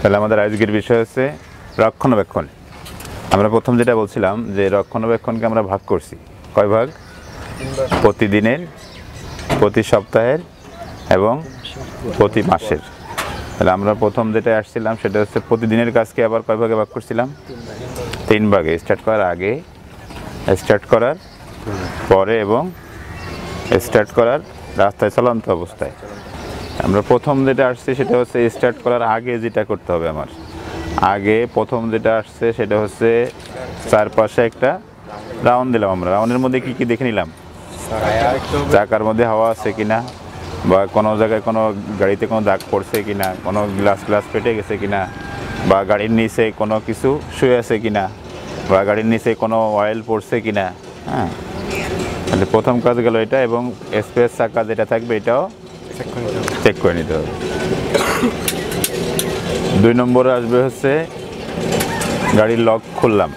তাহলে আমাদের আজকের বিষয় হচ্ছে রক্ষণাবেক্ষণ। আমরা প্রথম যেটা বলছিলাম যে রক্ষণাবেক্ষণকে আমরা ভাগ করছি কয় ভাগ? প্রতিদিনের, প্রতি সপ্তাহের এবং প্রতি মাসের। তাহলে আমরা প্রথম যেটা আসছিলাম সেটা হচ্ছে প্রতিদিনের কাজকে আবার কয় ভাগে ভাগ করছিলাম? 3 ভাগে। স্টার্ট করার আগে, স্টার্ট করার পরে এবং স্টার্ট করার রাস্তায় চলন্ত অবস্থায়। আমরা প্রথম যেটা আসছি সেটা হচ্ছে স্টার্ট করার আগে যেটা করতে হবে আমার। আগে প্রথম যেটা আসছে সেটা হচ্ছে চারপাশে একটা রাউন্ড দিলাম। আমরা রাউন্ডের মধ্যে কি কি দেখে নিলাম? চাকার মধ্যে হাওয়া আছে কিনা, বা কোনো জায়গায় কোনো গাড়িতে কোনো দাগ পড়ছে কিনা, কোনো গ্লাস ফেটে গেছে কিনা, বা গাড়ির নিচে কোনো কিছু শুয়ে আছে কিনা, বা গাড়ির নিচে কোনো অয়েল পড়ছে কিনা। হ্যাঁ, তাহলে প্রথম কাজ গেল এটা। এবং স্পেস চাকা যেটা থাকবে এটাও চেক করে নিতে হবে। 2 নম্বরে আসবে হচ্ছে গাড়ির লক খুললাম।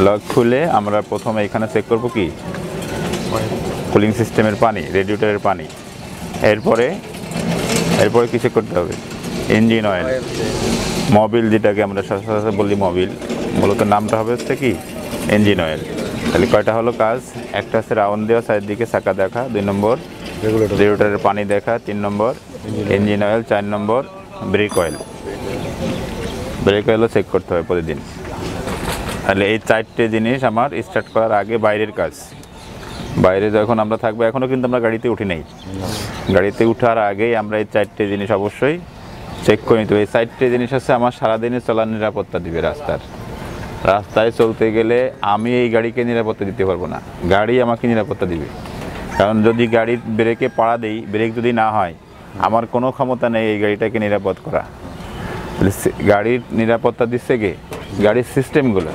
লক খুলে আমরা প্রথমে এখানে চেক করব কি? কুলিং সিস্টেমের পানি, রেডিয়েটরের পানি। এরপরে কি চেক করতে হবে? ইঞ্জিন অয়েল, মোবিল, যেটাকে আমরা সচরাচর বলি মোবিল, মূলত নামটা হবে হচ্ছে কি? Engine oil. তাহলে কয়টা হলো কাজ? একটা হচ্ছে রাউন্ড দেওয়া, চারিদিকে চাকা দেখা। 2 নম্বর রেডিয়েটরের পানি দেখা। 3 নম্বর ইঞ্জিন অয়েল। 4 নম্বর ব্রেক অয়েল। ব্রেক অয়েলও চেক করতে হবে প্রতিদিন। তাহলে এই 4টে জিনিস আমার স্টার্ট করার আগে বাইরের কাজ। বাইরে যখন আমরা থাকবো, এখনও কিন্তু আমরা গাড়িতে উঠি নাই, গাড়িতে উঠার আগেই আমরা এই 4টে জিনিস অবশ্যই চেক করে নিতে হবে। এই 4টে জিনিস হচ্ছে আমার সারাদিনের চলার নিরাপত্তা দিবে। রাস্তায় চলতে গেলে আমি এই গাড়িকে নিরাপত্তা দিতে পারবো না, গাড়ি আমাকে নিরাপত্তা দিবে। কারণ যদি গাড়ির ব্রেকে পাড়া দেই, ব্রেক যদি না হয়, আমার কোনো ক্ষমতা নেই এই গাড়িটাকে নিরাপদ করা। গাড়ির নিরাপত্তা দিচ্ছে কে? গাড়ির সিস্টেমগুলো।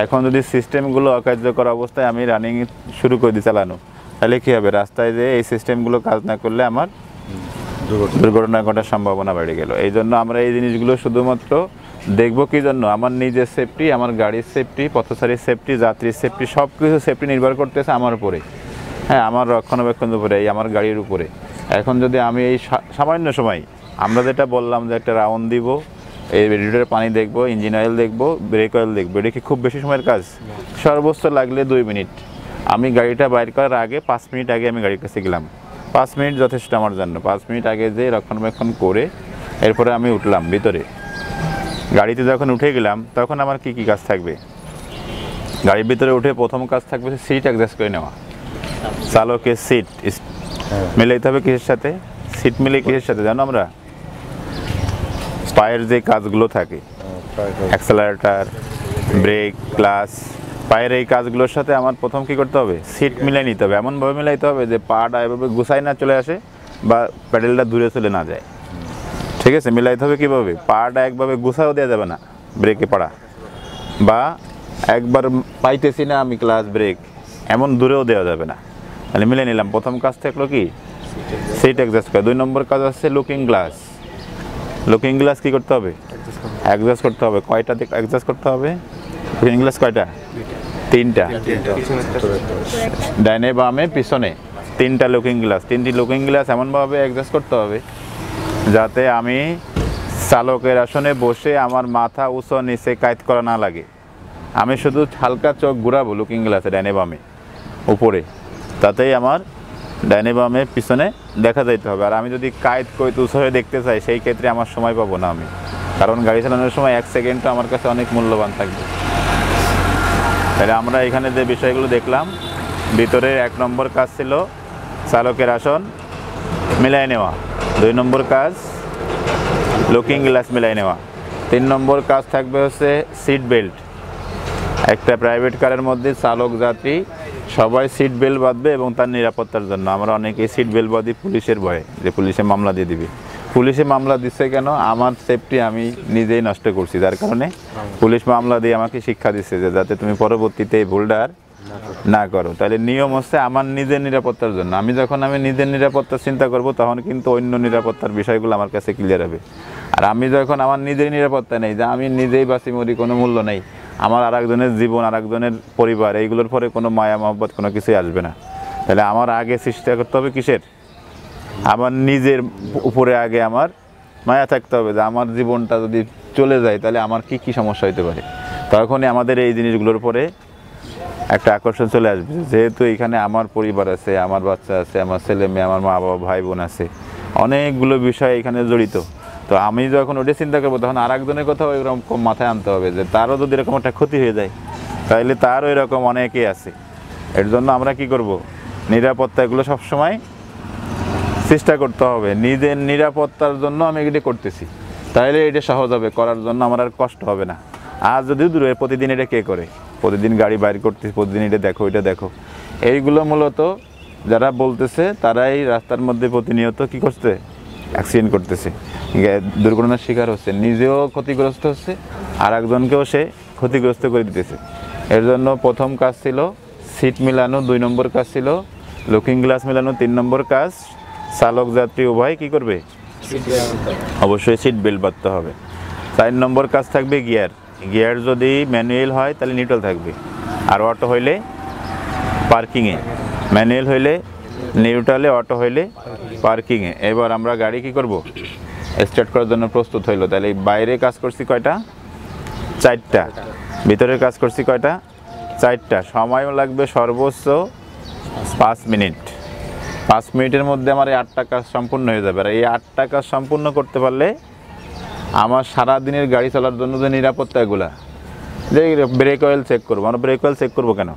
এখন যদি সিস্টেমগুলো অকার্যকর অবস্থায় আমি রানিং শুরু করে দিই চালানো, তাহলে কী হবে? রাস্তায় যে এই সিস্টেমগুলো কাজ না করলে আমার দুর্ঘটনা ঘটার সম্ভাবনা বেড়ে গেল। এই জন্য আমরা এই জিনিসগুলো শুধুমাত্র দেখবো কি জন্য? আমার নিজের সেফটি, আমার গাড়ির সেফটি, পথচারীর সেফটি, যাত্রীর সেফটি, সব কিছু সেফটি নির্ভর করতেছে আমার উপরে। হ্যাঁ, আমার রক্ষণাবেক্ষণের উপরে, এই আমার গাড়ির উপরে। এখন যদি আমি এই সামান্য সময়, আমরা যেটা বললাম যে একটা রাউন্ড দিব, এই রেডিয়েটরের পানি দেখবো, ইঞ্জিন অয়েল দেখবো, ব্রেক অয়েল দেখবো, এটা কি খুব বেশি সময়ের কাজ? সর্বোচ্চ লাগলে 2 মিনিট। আমি গাড়িটা বাইর করার আগে 5 মিনিট আগে আমি গাড়ির কাছে গেলাম। 5 মিনিট যথেষ্ট আমার জন্য। 5 মিনিট আগে যে রক্ষণাবেক্ষণ করে এরপরে আমি উঠলাম ভিতরে। গাড়িতে যখন উঠে গেলাম তখন আমার কি কি কাজ থাকবে? গাড়ির ভিতরে উঠে প্রথম কাজ থাকবে সিট অ্যাডজাস্ট করে নেওয়া। চালকের সিট মিলাইতে হবে কিসের সাথে? সিট মিলে কিসের সাথে জানো? আমরা পায়ের যে কাজগুলো থাকে, অ্যাক্সেলারেটর, ব্রেক, ক্লাচ, পায়ের এই কাজগুলোর সাথে আমার প্রথম কি করতে হবে? সিট মিলাই নিতে হবে। এমনভাবে মিলাইতে হবে যে পাটা এভাবে গুছাই না চলে আসে বা প্যাডেলটা দূরে চলে না যায়। ঠিক আছে? মিলাইতে হবে কীভাবে? পাটা একভাবে গুছাও দেওয়া যাবে না ব্রেকে পাড়া, বা একবার পাইতেছি না আমি ক্লাচ ব্রেক, এমন দূরেও দেওয়া যাবে না। তাহলে মিলে নিলাম। প্রথম কাজ থাকলো কি? সিট অ্যাডজাস্ট করা। 2 নম্বর কাজ হচ্ছে লুকিং গ্লাস। লুকিং গ্লাস কী করতে হবে? অ্যাডজাস্ট করতে হবে। কয়টা অ্যাডজাস্ট করতে হবে? লুকিং গ্লাস কয়টা? 3টা। ডাইনে বামে পিছনে 3টা লুকিং গ্লাস। 3টি লুকিং গ্লাস এমনভাবে অ্যাডজাস্ট করতে হবে যাতে আমি চালকের আসনে বসে আমার মাথা উঁচু নিচে কাইত করা না লাগে। আমি শুধু হালকা চোখ ঘুরাবো লুকিং গ্লাসে ডাইনে বামে উপরে, তাতেই আমার ডাইনে বামে পিছনে দেখা যাইতে হবে। আর আমি যদি কাইত কইত উঁচু হয়ে দেখতে চাই, সেই ক্ষেত্রে আমার সময় পাবো না আমি, কারণ গাড়ি চালানোর সময় 1 সেকেন্ডটা আমার কাছে অনেক মূল্যবান থাকবে। তাহলে আমরা এখানে যে বিষয়গুলো দেখলাম, ভিতরে 1 নম্বর কাজ ছিল চালকের আসন মিলাই নেওয়া। 2 নম্বর কাজ লুকিং গ্লাস মিলাই নেওয়া। 3 নম্বর কাজ থাকবে হচ্ছে সিট বেল্ট। একটা প্রাইভেট কারের মধ্যে চালক যাত্রী সবাই সিট বেল্ট বাঁধবে এবং তার নিরাপত্তার জন্য। আমরা অনেকেই সিট বেল্ট বাঁধি পুলিশের ভয়ে, যে পুলিশে মামলা দিয়ে দিবে। পুলিশে মামলা দিচ্ছে কেন? আমার সেফটি আমি নিজেই নষ্ট করছি, যার কারণে পুলিশ মামলা দিয়ে আমাকে শিক্ষা দিচ্ছে যে যাতে তুমি পরবর্তীতে এই ভুলটা না করো। তাহলে নিয়ম হচ্ছে আমার নিজের নিরাপত্তার জন্য। আমি যখন নিজের নিরাপত্তার চিন্তা করব, তখন কিন্তু অন্য নিরাপত্তার বিষয়গুলো আমার কাছে ক্লিয়ার হবে। আর আমি যখন আমার নিজের নিরাপত্তা নেই, যে আমি নিজেই বাঁচি মরি, কোনো মূল্য নেই, আমার আরেকজনের জীবন, আরেকজনের পরিবার, এইগুলোর পরে কোনো মায়া মহব্বত কোনো কিছুই আসবে না। তাহলে আমার আগে চেষ্টা করতে হবে কিসের? আমার নিজের উপরে আগে আমার মায়া থাকতে হবে যে আমার জীবনটা যদি চলে যায় তাহলে আমার কি কি সমস্যা হতে পারে। তখনই আমাদের এই জিনিসগুলোর পরে একটা আকর্ষণ চলে আসবে, যেহেতু এখানে আমার পরিবার আছে, আমার বাচ্চা আছে, আমার ছেলে মেয়ে, আমার মা বাবা ভাই বোন আছে, অনেকগুলো বিষয় এখানে জড়িত। তো আমি যখন ওটা চিন্তা করবো তখন আর একজনের কথাও এরকম মাথায় আনতে হবে যে তারও যদি এরকম একটা ক্ষতি হয়ে যায় তাহলে তারও এরকম অনেকেই আছে। এর জন্য আমরা কি করব, নিরাপত্তা এগুলো সবসময় চেষ্টা করতে হবে। নিজের নিরাপত্তার জন্য আমি এটা করতেছি, তাহলে এটা সহজ হবে, করার জন্য আমার আর কষ্ট হবে না। আর যদি দূরে প্রতিদিন এটা কে করে, প্রতিদিন গাড়ি বাইর করতেছি, প্রতিদিন এটা দেখো এটা দেখো, এইগুলো মূলত যারা বলতেছে তারাই রাস্তার মধ্যে প্রতিনিয়ত কি করছে, অ্যাক্সিডেন্ট করতেছে, দুর্ঘটনার শিকার হচ্ছে, নিজেও ক্ষতিগ্রস্ত হচ্ছে, আর একজনকেও সে ক্ষতিগ্রস্ত করে দিতেছে। এর জন্য প্রথম কাজ ছিল সিট মিলানো, 2 নম্বর কাজ ছিল লুকিং গ্লাস মিলানো, 3 নম্বর কাজ চালক যাত্রী উভয় কি করবে, অবশ্যই সিট বেল্ট বাঁধতে হবে। 4 নম্বর কাজ থাকবে গিয়ার, গিয়ার যদি ম্যানুয়াল হয় তাহলে নিউট্রাল থাকবে, আর অটো হইলে পার্কিংয়ে, ম্যানুয়াল হইলে নিউট্রালে, অটো হইলে পার্কিংয়ে। এবার আমরা গাড়ি কি করব, স্টার্ট করার জন্য প্রস্তুত হইলো। তাহলে বাইরে কাজ করছি কয়টা, 4টা, ভিতরে কাজ করছি কয়টা, 4টা। সময় লাগবে সর্বোচ্চ 5 মিনিট। 5 মিনিটের মধ্যে আমার এই 8টা কাজ সম্পূর্ণ হয়ে যাবে। আর এই 8টা কাজ সম্পূর্ণ করতে পারলে আমার সারাদিনের গাড়ি চলার জন্য যে নিরাপত্তাগুলা, যে ব্রেক অয়েল চেক করবো, আমরা ব্রেক অয়েল চেক করবো কেন,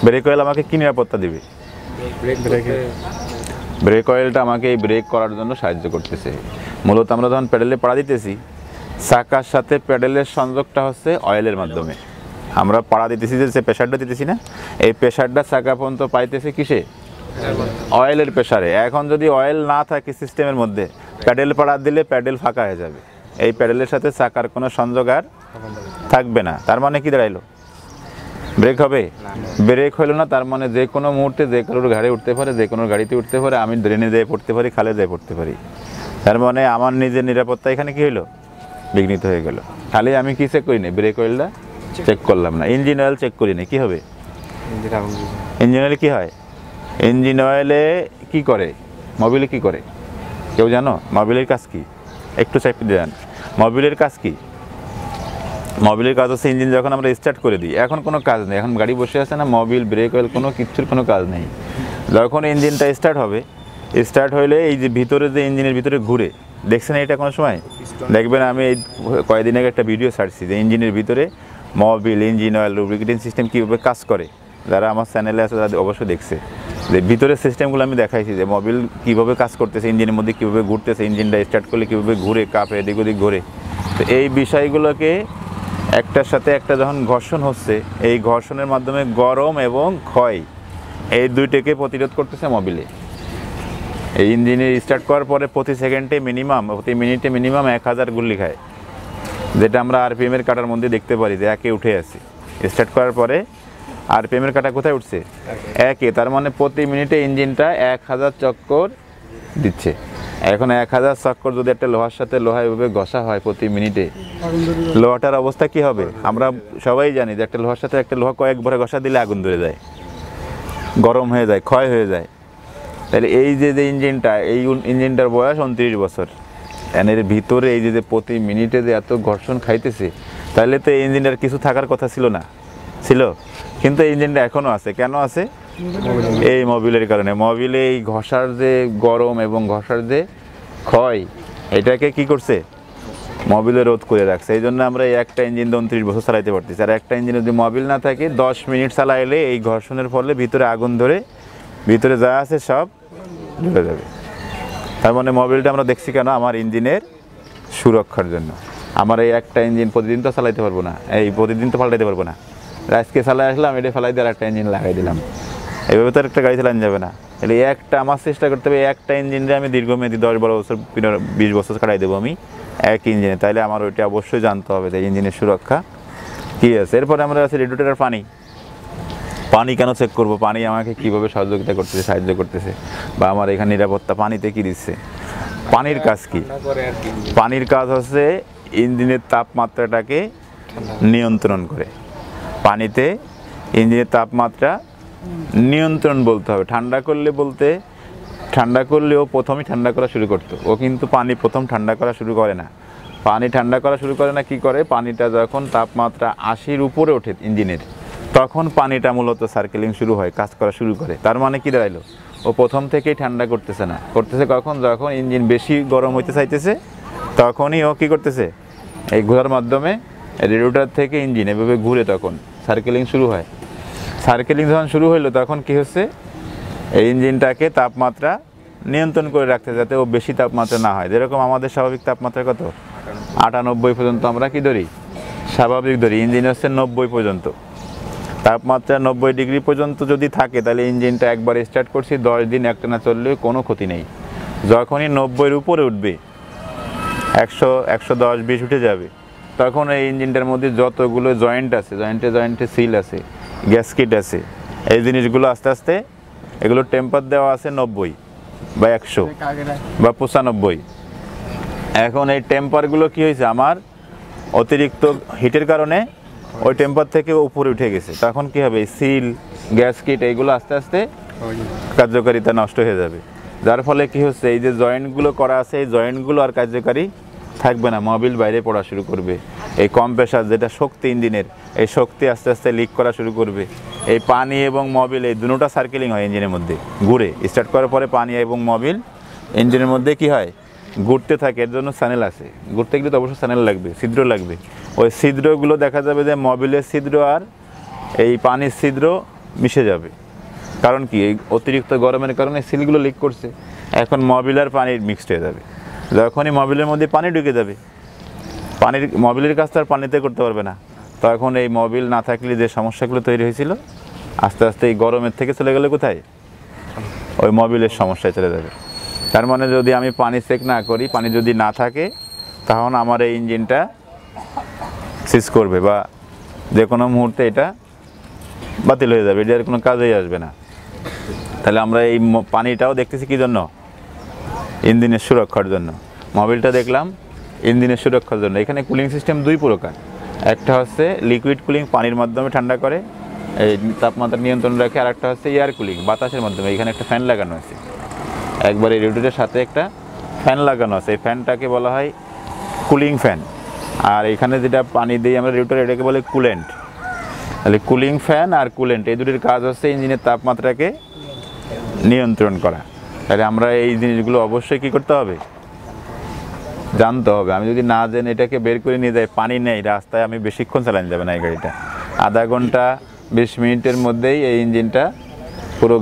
ব্রেক অয়েল আমাকে কী নিরাপত্তা দেবে, ব্রেক অয়েলটা আমাকে এই ব্রেক করার জন্য সাহায্য করতেছে। মূলত আমরা যখন প্যাডেলে পাড়া দিতেছি, চাকার সাথে প্যাডেলের সংযোগটা হচ্ছে অয়েলের মাধ্যমে। আমরা পাড়া দিতেছি যে প্রেশারটা দিতেছি না, এই প্রেশারটা চাকা পর্যন্ত পাইতেছে কিসে, অয়েলের প্রেশারে। এখন যদি অয়েল না থাকে সিস্টেমের মধ্যে, প্যাডেল পাড়া দিলে প্যাডেল ফাঁকা হয়ে যাবে, এই প্যাডেলের সাথে চাকার কোনো সংযোগ আর থাকবে না। তার মানে কি দাঁড়াইলো, ব্রেক হবে, ব্রেক হইলো না, তার মানে যে কোনো মুহূর্তে যে কারোর ঘাড়ে উঠতে পারে, যে কোনো গাড়িতে উঠতে পারে, আমি ড্রেনে যেয়ে পড়তে পারি, খালে যেয়ে পড়তে পারি। তার মানে আমার নিজের নিরাপত্তা এখানে কি হইলো, বিঘ্নিত হয়ে গেল। খালি আমি কি চেক করি না, ব্রেক অয়েলটা চেক করলাম না, ইঞ্জিন অয়েল চেক করি না, কি হবে, ইঞ্জিন অয়েলে কী হয়, ইঞ্জিন অয়েলে কী করে, মোবিলে কী করে কেউ জানো, মোবিলের কাজ কি, একটু চাইতে দেন, মোবিলের কাজ কি, মোবিলের কাজ হচ্ছে ইঞ্জিন যখন আমরা স্টার্ট করে দিই, এখন কোনো কাজ নেই, এখন গাড়ি বসে আছে না, মোবিল ব্রেক অয়েল কোনো কিচ্ছুর কোনো কাজ নেই। যখন ইঞ্জিনটা স্টার্ট হবে, স্টার্ট হইলে এই যে ভিতরে যে ইঞ্জিনের ভিতরে ঘুরে, দেখছেন এটা কোনো সময় দেখবেন, আমি এই কয়েকদিন আগে একটা ভিডিও ছাড়ছি যে ইঞ্জিনের ভিতরে Mobil, engine oil, lubricating system কীভাবে কাজ করে, যারা আমার চ্যানেলে আছে তাদের অবশ্যই দেখছে, যে ভিতরের সিস্টেমগুলো আমি দেখাইছি, যে মোবিল কীভাবে কাজ করতেছে, ইঞ্জিনের মধ্যে কীভাবে ঘুরতেছে, ইঞ্জিনটা স্টার্ট করলে কীভাবে ঘুরে, কাঁপে, এদিক ওদিক ঘুরে। তো এই বিষয়গুলোকে একটার সাথে একটা যখন ঘর্ষণ হচ্ছে, এই ঘর্ষণের মাধ্যমে গরম এবং ক্ষয়, এই দুইটাকে প্রতিরোধ করতেছে মোবিলে। এই ইঞ্জিনে স্টার্ট করার পরে প্রতি সেকেন্ডে মিনিমাম, প্রতি মিনিটে মিনিমাম 1000 গুল্লি খায়, যেটা আমরা আরপিএমের কাটার মধ্যে দেখতে পারি যে একে উঠে আছে। স্টার্ট করার পরে আরপিএমের কাটা কোথায় উঠছে, একে, তার মানে প্রতি মিনিটে ইঞ্জিনটা 1000 চক্কর দিচ্ছে। এখন 1000 চক্কর যদি একটা লোহার সাথে লোহা এভাবে ঘষা হয় প্রতি মিনিটে, লোহাটার অবস্থা কি হবে, আমরা সবাই জানি যে একটা লোহার সাথে একটা লোহা কয়েকবার ঘষা দিলে আগুন ধরে যায়, গরম হয়ে যায়, ক্ষয় হয়ে যায়। তাহলে এই যে ইঞ্জিনটা, এই ইঞ্জিনটার বয়স 29 বছর, এর ভিতরে এই যে প্রতি মিনিটে যে এত ঘর্ষণ খাইতেছে, তাহলে তো এই ইঞ্জিনটার কিছু থাকার কথা ছিল না, ছিল, কিন্তু এই ইঞ্জিনটা এখনও আছে। কেন আছে, এই মোবিলের কারণে। মোবিলে এই ঘষার যে গরম এবং ঘষার যে ক্ষয়, এটাকে কি করছে, মোবিলে রোধ করে রাখছে। এই জন্য আমরা এই একটা ইঞ্জিন 29 বছর চালাইতে পারতেছি। আর একটা ইঞ্জিনে যদি মোবিল না থাকে, 10 মিনিট চালাইলে এই ঘর্ষণের ফলে ভিতরে আগুন ধরে, ভিতরে যা আছে সব ধরে যাবে। তার মানে মোবিলটা আমরা দেখছি কেন, আমার ইঞ্জিনের সুরক্ষার জন্য। আমার এই একটা ইঞ্জিন প্রতিদিন তো চালাইতে পারবো না, এই প্রতিদিন তো পাল্টাইতে পারবো না, আজকে চালাই আসলাম, এটা ফেলাই দিয়ে আর একটা ইঞ্জিন লাগাই দিলাম, এভাবে তো একটা গাড়ি চালানো যাবে না। তাহলে একটা আমার চেষ্টা করতে হবে, একটা ইঞ্জিনে আমি দীর্ঘমেয়াদী 10-12 বছর, 20 বছর কাটাই দেবো আমি এক ইঞ্জিনে। তাইলে আমার ওইটা অবশ্যই জানতে হবে যে ইঞ্জিনের সুরক্ষা কী আছে। এরপরে আমরা আছে রেডিয়েটরের পানি। পানি কেন চেক করবো, পানি আমাকে কীভাবে সহযোগিতা করতেছে, সাহায্য করতেছে, বা আমার এখানে নিরাপত্তা পানিতে কী দিচ্ছে। পানির কাজ কি, পানির কাজ হচ্ছে ইঞ্জিনের তাপমাত্রাটাকে নিয়ন্ত্রণ করে। পানিতে ইঞ্জিনের তাপমাত্রা নিয়ন্ত্রণ বলতে হবে, ঠান্ডা করলে বলতে ঠান্ডা করলেও প্রথমেই ঠান্ডা করা শুরু করতো, ও কিন্তু পানি প্রথম ঠান্ডা করা শুরু করে না। পানি ঠান্ডা করা শুরু করে না, কি করে, পানিটা যখন তাপমাত্রা 80-র উপরে ওঠে ইঞ্জিনের, তখন পানিটা মূলত সার্কেলিং শুরু হয়, কাজ করা শুরু করে। তার মানে কি দাঁড়াইলো, ও প্রথম থেকেই ঠান্ডা করতেছে না, করতেছে কখন, যখন ইঞ্জিন বেশি গরম হইতে চাইতেছে তখনই ও কী করতেছে, এই ঘোরার মাধ্যমে রেডিয়েটর থেকে ইঞ্জিন এভাবে ঘুরে তখন সার্কেলিং শুরু হয়। সার্কেলিং যখন শুরু হইলো তখন কি হচ্ছে, এই ইঞ্জিনটাকে তাপমাত্রা নিয়ন্ত্রণ করে রাখতে, যাতে ও বেশি তাপমাত্রা না হয়। যেরকম আমাদের স্বাভাবিক তাপমাত্রা কত, 98 পর্যন্ত আমরা কি ধরি, স্বাভাবিক ধরি। ইঞ্জিন হচ্ছে 90 পর্যন্ত তাপমাত্রা, 90 ডিগ্রি পর্যন্ত যদি থাকে তাহলে ইঞ্জিনটা একবার স্টার্ট করছি 10 দিন একটানা চললেও কোনো ক্ষতি নেই। যখনই 90-এর উপরে উঠবে, 100, 110, 20 উঠে যাবে, তখন এই ইঞ্জিনটার মধ্যে যতগুলো জয়েন্ট আছে, জয়েন্টে সিল আছে, গ্যাসকিট আছে, এই জিনিসগুলো আস্তে আস্তে, এগুলো টেম্পার দেওয়া আছে 90 বা 100 বা 95। এখন এই টেম্পারগুলো কি হয়েছে, আমার অতিরিক্ত হিটের কারণে ওই টেম্পার থেকে উপরে উঠে গেছে। তখন কি হবে, সিল, গ্যাসকিট এইগুলো আস্তে আস্তে কার্যকারিতা নষ্ট হয়ে যাবে। যার ফলে কি হচ্ছে, এই যে জয়েন্টগুলো করা আছে, এই জয়েন্টগুলো আর কার্যকারী থাকবে না, মোবিল বাইরে পড়া শুরু করবে। এই কম্প্রেসার যেটা শক্তি ইঞ্জিনের, এই শক্তি আস্তে আস্তে লিক করা শুরু করবে। এই পানি এবং মোবিল এই দুটোটা সার্কেলিং হয় ইঞ্জিনের মধ্যে, ঘুরে স্টার্ট করার পরে পানি এবং মোবিল ইঞ্জিনের মধ্যে কি হয়, ঘুরতে থাকে। এর জন্য চ্যানেল আছে, ঘুরতে গেলে তো অবশ্যই চ্যানেল লাগবে, ছিদ্র লাগবে। ওই ছিদ্রগুলো দেখা যাবে যে মোবিলের ছিদ্র আর এই পানির ছিদ্র মিশে যাবে। কারণ কি, এই অতিরিক্ত গরমের কারণে সিলগুলো লিক করছে, এখন মোবিল আর পানি মিক্সড হয়ে যাবে। যখনই মোবিলের মধ্যে পানি ঢুকে যাবে, মোবিলের কাজ তার পানিতে করতে পারবে না, তখন এই মোবিল না থাকলে যে সমস্যাগুলো তৈরি হয়েছিল আস্তে আস্তে এই গরমের থেকে চলে গেলে কোথায়, ওই মোবিলের সমস্যায় চলে যাবে। তার মানে যদি আমি পানি চেক না করি, পানি যদি না থাকে, তখন আমার এই ইঞ্জিনটা সিজ করবে বা যে কোনো মুহূর্তে এটা বাতিল হয়ে যাবে, এটার কোনো কাজেই আসবে না। তাহলে আমরা এই পানিটাও দেখতেছি কী জন্য, ইঞ্জিনের সুরক্ষার জন্য। মোবিলটা দেখলাম ইঞ্জিনের সুরক্ষার জন্য। এখানে কুলিং সিস্টেম দুই প্রকার, একটা হচ্ছে লিকুইড কুলিং, পানির মাধ্যমে ঠান্ডা করে, এই তাপমাত্রা নিয়ন্ত্রণ রাখে, আর একটা হচ্ছে এয়ার কুলিং, বাতাসের মাধ্যমে। এখানে একটা ফ্যান লাগানো আছে, একবার এই রেডিয়েটরের সাথে একটা ফ্যান লাগানো আছে, এই ফ্যানটাকে বলা হয় কুলিং ফ্যান। আর এখানে যেটা পানি দিই আমরা রেডিয়েটরে, এটাকে বলে কুলেন্ট। তাহলে কুলিং ফ্যান আর কুলেন্ট এই দুটির কাজ হচ্ছে ইঞ্জিনের তাপমাত্রাকে নিয়ন্ত্রণ করা। তাহলে আমরা এই জিনিসগুলো অবশ্যই কী করতে হবে, জানতে হবে। আমি যদি না জেনে এটাকে বের করে নিয়ে যাই, পানি নেই রাস্তায়, আমি বেশিক্ষণ চালানো যাবে না এই গাড়িটা। আধা ঘন্টা 20 মিনিটের মধ্যেই এই ইঞ্জিনটা পুরো